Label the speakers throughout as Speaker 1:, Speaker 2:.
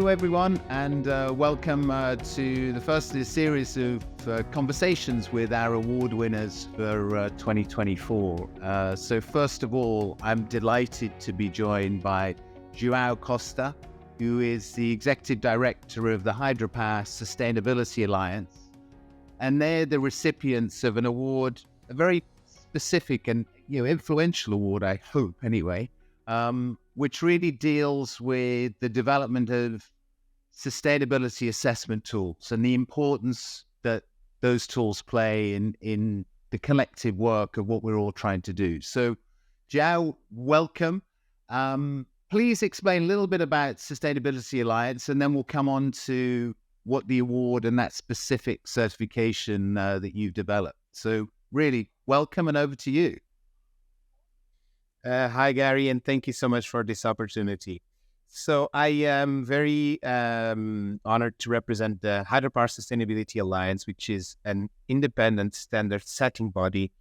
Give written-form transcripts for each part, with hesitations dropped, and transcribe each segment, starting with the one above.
Speaker 1: Hello, everyone, and welcome to the first of a series of conversations with our award winners for 2024. So first of all, I'm delighted to be joined by João Costa, who is the Executive Director of the Hydropower Sustainability Alliance. And they're the recipients of an award, a very specific and influential award, I hope, anyway, which really deals with the development of sustainability assessment tools and the importance that those tools play in the collective work of what we're all trying to do. So, João, welcome. Please explain a little bit about Sustainability Alliance, and then we'll come on to what the award and that specific certification that you've developed. So, really, welcome, and over to you.
Speaker 2: Hi, Gary, and thank you so much for this opportunity. So I am very honored to represent the Hydropower Sustainability Alliance, which is an independent standard-setting body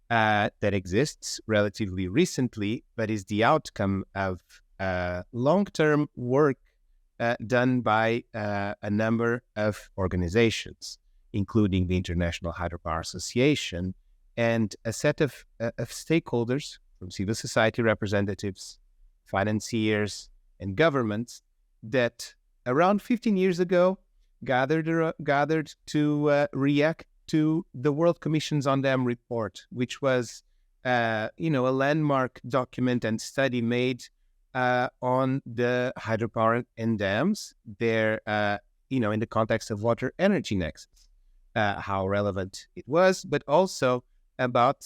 Speaker 2: that exists relatively recently, but is the outcome of long-term work done by a number of organizations, including the International Hydropower Association and a set of stakeholders from civil society representatives, financiers, and governments that around 15 years ago gathered to react to the World Commission's on Dam report, which was a landmark document and study made on the hydropower and dams there, in the context of water energy nexus, how relevant it was, but also about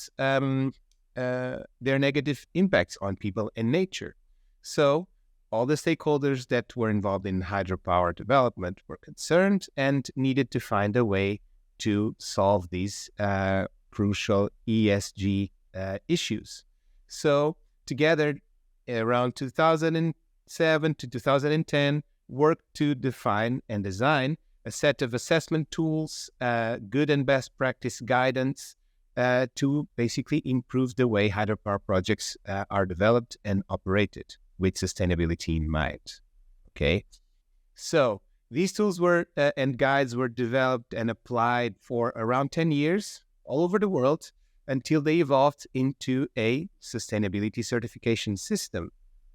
Speaker 2: their negative impacts on people and nature. So all the stakeholders that were involved in hydropower development were concerned and needed to find a way to solve these crucial ESG issues. So together, around 2007 to 2010, worked to define and design a set of assessment tools, good and best practice guidance, to basically improve the way hydropower projects are developed and operated with sustainability in mind. Okay, so these tools were and guides were developed and applied for around 10 years all over the world until they evolved into a sustainability certification system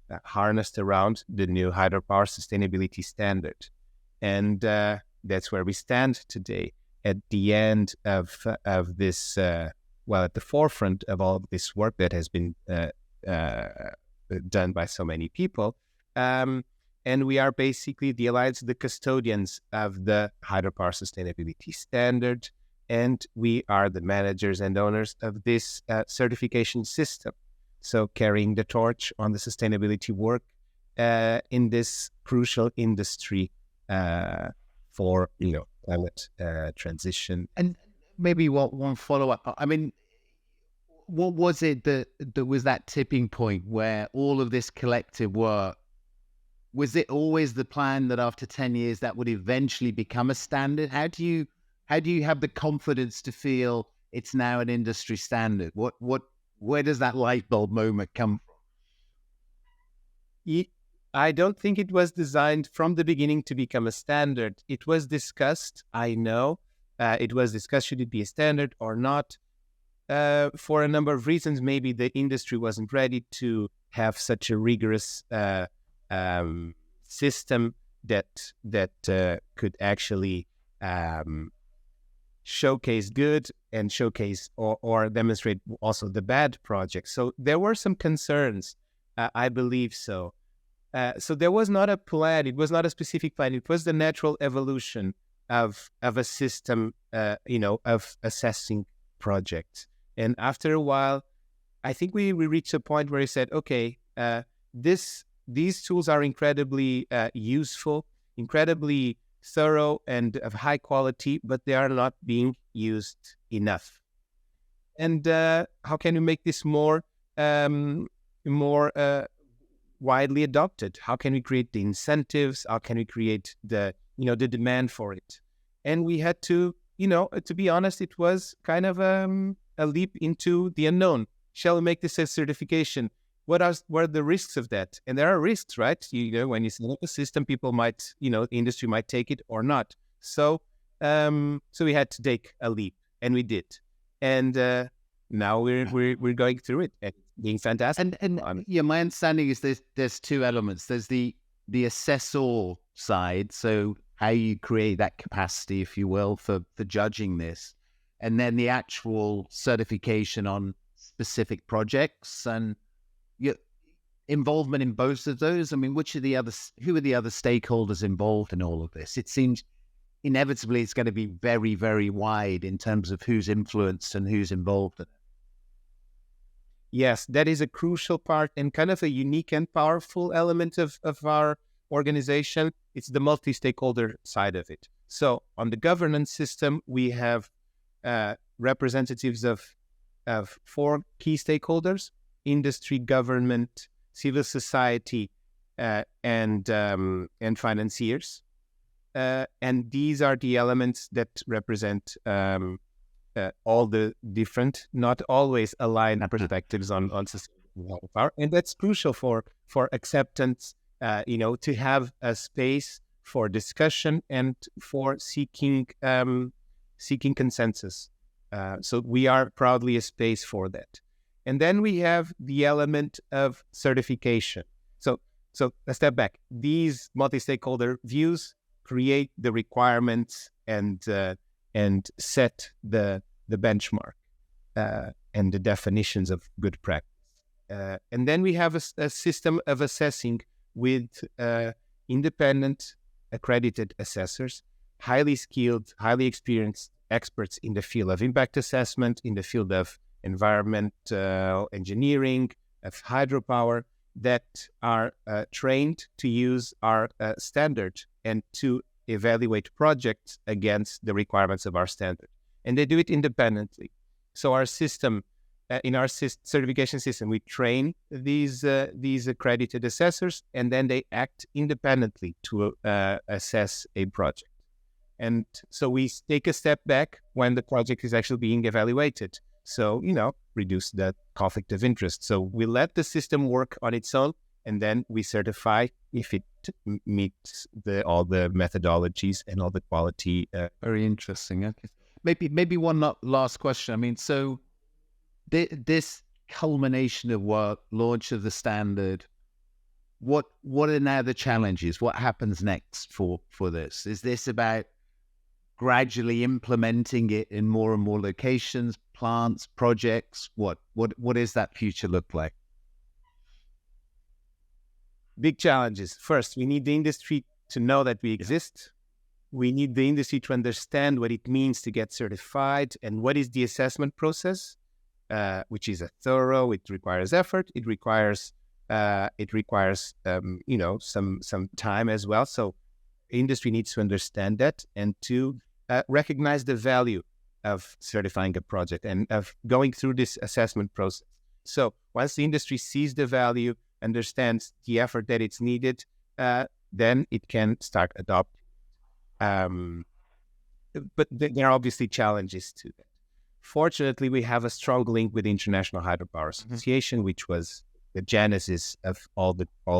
Speaker 2: that harnessed around the new hydropower sustainability standard. And that's where we stand today, at the end of this, at the forefront of all of this work that has been done by so many people. And we are basically the Alliance, the custodians of the hydropower sustainability standard, and we are the managers and owners of this certification system. So carrying the torch on the sustainability work in this crucial industry for climate transition.
Speaker 1: And maybe one follow-up. I mean, what was it that was that tipping point where all of this collective work, was it always the plan that after 10 years that would eventually become a standard? How do you have the confidence to feel it's now an industry standard? Where does that light bulb moment come from?
Speaker 2: I don't think it was designed from the beginning to become a standard. It was discussed, I know. It was discussed, should it be a standard or not? For a number of reasons, maybe the industry wasn't ready to have such a rigorous system that could actually showcase good and showcase or demonstrate also the bad projects. So there were some concerns, I believe so. So there was not a plan. It was not a specific plan. It was the natural evolution of a system, of assessing projects. And after a while, I think we reached a point where we said, okay, these tools are incredibly useful, incredibly thorough and of high quality, but they are not being used enough. And how can we make this more widely adopted? How can we create the incentives? How can we create the demand for it? And we had to, to be honest, it was kind of a leap into the unknown. Shall we make this a certification? what are the risks of that? And there are risks, right? When you set up a system, people might, industry might take it or not. So we had to take a leap, and we did. And now we're going through it and being fantastic.
Speaker 1: And yeah, my understanding is there's two elements. There's the assessor side, so how you create that capacity, if you will, for judging this, and then the actual certification on specific projects and your involvement in both of those. I mean, who are the other stakeholders involved in all of this? It seems inevitably it's going to be very, very wide in terms of who's influenced and who's involved in it.
Speaker 2: Yes, that is a crucial part and kind of a unique and powerful element of our organization. It's the multi-stakeholder side of it. So on the governance system, we have representatives of 4 key stakeholders: industry, government, civil society, and financiers. And these are the elements that represent all the different, not always aligned perspectives on sustainable power. And that's crucial for acceptance, to have a space for discussion and for seeking consensus. So we are proudly a space for that. And then we have the element of certification. So a step back. These multi-stakeholder views create the requirements and set the benchmark and the definitions of good practice. And then we have a system of assessing with independent accredited assessors, highly skilled, highly experienced experts in the field of impact assessment, in the field of environmental engineering, of hydropower, that are trained to use our standard and to evaluate projects against the requirements of our standard. And they do it independently. So our system, in our certification system, we train these accredited assessors, and then they act independently to assess a project. And so we take a step back when the project is actually being evaluated. So, reduce that conflict of interest. So we let the system work on its own, and then we certify if it meets all the methodologies and all the quality.
Speaker 1: Very interesting. Okay. Maybe one last question. I mean, so this culmination of work, launch of the standard, what are now the challenges? What happens next for this? Is this about gradually implementing it in more and more locations, plants, projects? What does that future look like?
Speaker 2: Big challenges. First, we need the industry to know that we exist. We need the industry to understand what it means to get certified and what is the assessment process, which is a thorough. It requires effort. It requires some time as well. So industry needs to understand that and to recognize the value of certifying a project and of going through this assessment process. So once the industry sees the value, understands the effort that it's needed, then it can start adopting. But there are obviously challenges to that. Fortunately, we have a strong link with the International Hydropower Association, which was the genesis of all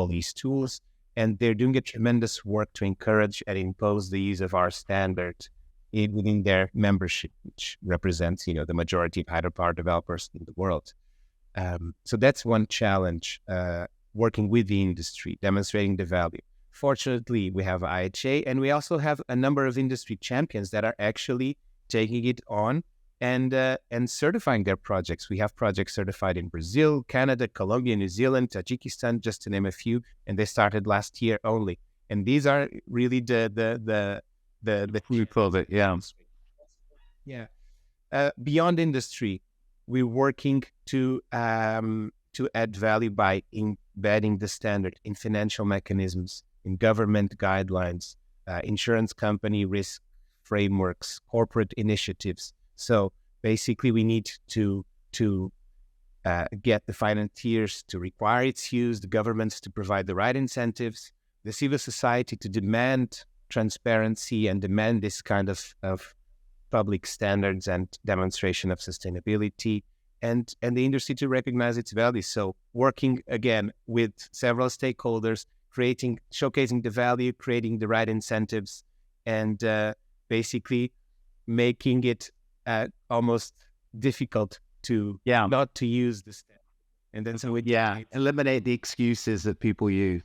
Speaker 2: these tools, and they're doing a tremendous work to encourage and impose the use of our standard within their membership, which represents, the majority of hydropower developers in the world. So that's one challenge, working with the industry, demonstrating the value. Fortunately, we have IAIA, and we also have a number of industry champions that are actually taking it on and certifying their projects. We have projects certified in Brazil, Canada, Colombia, New Zealand, Tajikistan, just to name a few, and they started last year only. And these are really the
Speaker 1: group of it, yeah.
Speaker 2: Beyond industry, we're working to add value by embedding the standard in financial mechanisms, in government guidelines, insurance company risk frameworks, corporate initiatives. So basically, we need to get the financiers to require its use, the governments to provide the right incentives, the civil society to demand transparency and demand this kind of public standards and demonstration of sustainability, and the industry to recognize its value. So working again with several stakeholders, showcasing the value, creating the right incentives, and basically making it almost difficult to not to use the step. And then so
Speaker 1: eliminate the excuses that people use.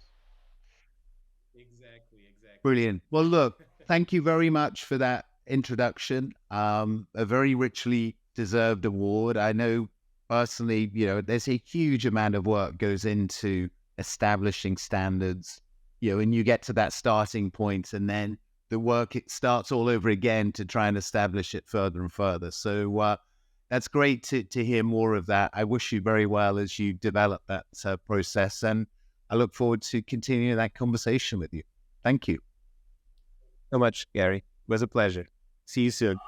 Speaker 2: Exactly.
Speaker 1: Brilliant. Well, look, thank you very much for that introduction. A very richly deserved award. I know personally, there's a huge amount of work goes into establishing standards, and you get to that starting point, and then the work, it starts all over again to try and establish it further and further. So that's great to hear more of that. I wish you very well as you develop that process, and I look forward to continuing that conversation with you. Thank you
Speaker 2: so much, Gary. It was a pleasure. See you soon.